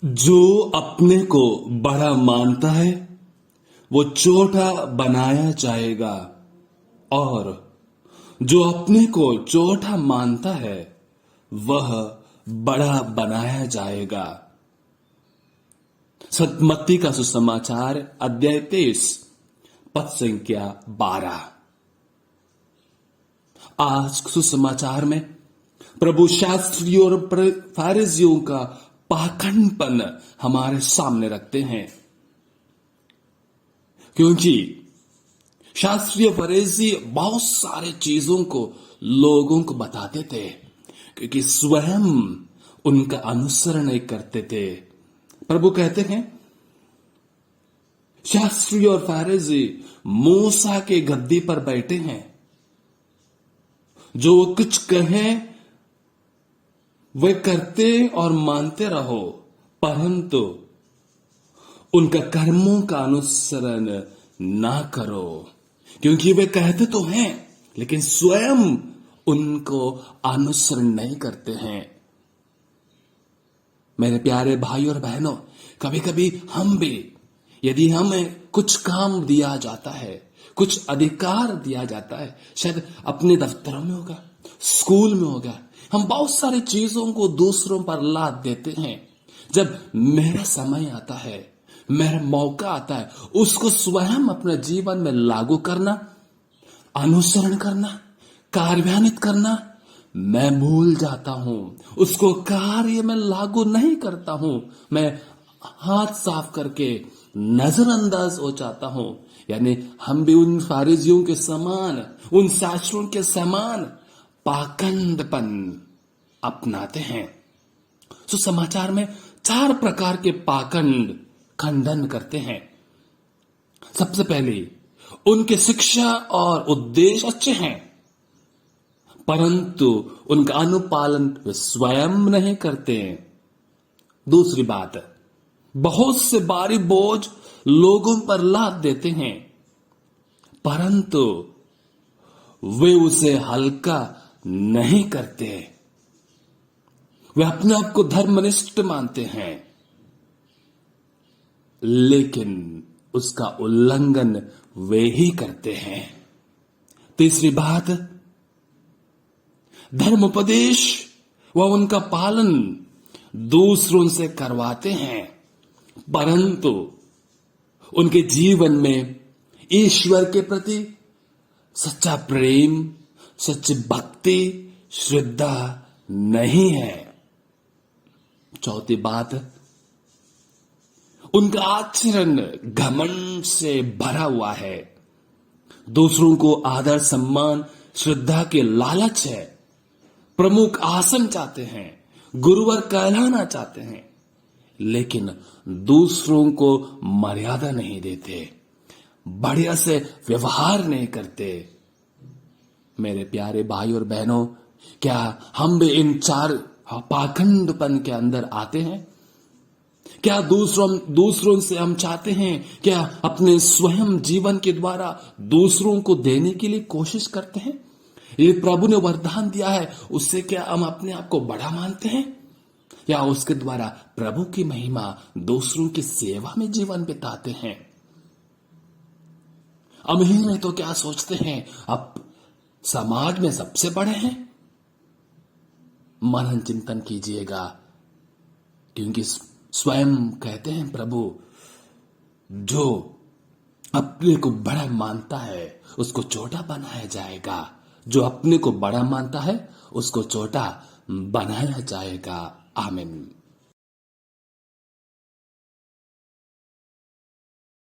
जो अपने को बड़ा मानता है वो छोटा बनाया जाएगा, और जो अपने को छोटा मानता है वह बड़ा बनाया जाएगा। सतमत्ती का सुसमाचार अध्याय 23 पद संख्या 12। आज सुसमाचार में प्रभु शास्त्रियों और फरीसियों का पाखंडपन हमारे सामने रखते हैं, क्योंकि शास्त्रीय फरीसी बहुत सारे चीजों को लोगों को बताते थे, क्योंकि स्वयं उनका अनुसरण नहीं करते थे। प्रभु कहते हैं शास्त्री और फरीसी मूसा के गद्दी पर बैठे हैं, जो कुछ कहें वे करते और मानते रहो, परंतु उनका कर्मों का अनुसरण ना करो, क्योंकि वे कहते तो हैं लेकिन स्वयं उनको अनुसरण नहीं करते हैं। मेरे प्यारे भाई और बहनों, कभी कभी हम भी, यदि हमें कुछ काम दिया जाता है, कुछ अधिकार दिया जाता है, शायद अपने दफ्तरों में होगा, स्कूल में होगा, हम बहुत सारी चीजों को दूसरों पर लाद देते हैं। जब मेरा समय आता है, मेरा मौका आता है, उसको स्वयं अपने जीवन में लागू करना, अनुसरण करना, कार्यान्वित करना, मैं भूल जाता हूं, उसको कार्य में लागू नहीं करता हूं, मैं हाथ साफ करके नजरअंदाज हो जाता हूं। यानी हम भी उन फारिजियों के समान, उन शास्त्रों के समान पाखंडपन अपनाते हैं। सुसमाचार में 4 प्रकार के पाखंड खंडन करते हैं। सबसे पहले, उनके शिक्षा और उद्देश्य अच्छे हैं, परंतु उनका अनुपालन वे स्वयं नहीं करते हैं। दूसरी बात, बहुत से भारी बोझ लोगों पर लाद देते हैं, परंतु वे उसे हल्का नहीं करते। वे अपने आप को धर्मनिष्ठ मानते हैं, लेकिन उसका उल्लंघन वे ही करते हैं। तीसरी बात, धर्मोपदेश व उनका पालन दूसरों से करवाते हैं, परंतु उनके जीवन में ईश्वर के प्रति सच्चा प्रेम, सच्ची भक्ति, श्रद्धा नहीं है। चौथी बात, उनका आचरण घमंड से भरा हुआ है, दूसरों को आदर, सम्मान, श्रद्धा के लालच है, प्रमुख आसन चाहते हैं, गुरुवर कहलाना चाहते हैं, लेकिन दूसरों को मर्यादा नहीं देते, बढ़िया से व्यवहार नहीं करते। मेरे प्यारे भाई और बहनों, क्या हम भी इन 4 पाखंडपन के अंदर आते हैं? क्या दूसरों से हम चाहते हैं, क्या अपने स्वयं जीवन के द्वारा दूसरों को देने के लिए कोशिश करते हैं? ये प्रभु ने वरदान दिया है, उससे क्या हम अपने आप को बड़ा मानते हैं, या उसके द्वारा प्रभु की महिमा, दूसरों की सेवा में जीवन बिताते हैं? अमीर है तो क्या सोचते हैं अब समाज में सबसे बड़े हैं? मनन चिंतन कीजिएगा, क्योंकि स्वयं कहते हैं प्रभु, जो अपने को बड़ा मानता है उसको छोटा बनाया जाएगा, जो अपने को बड़ा मानता है उसको छोटा बनाया जाएगा। आमीन।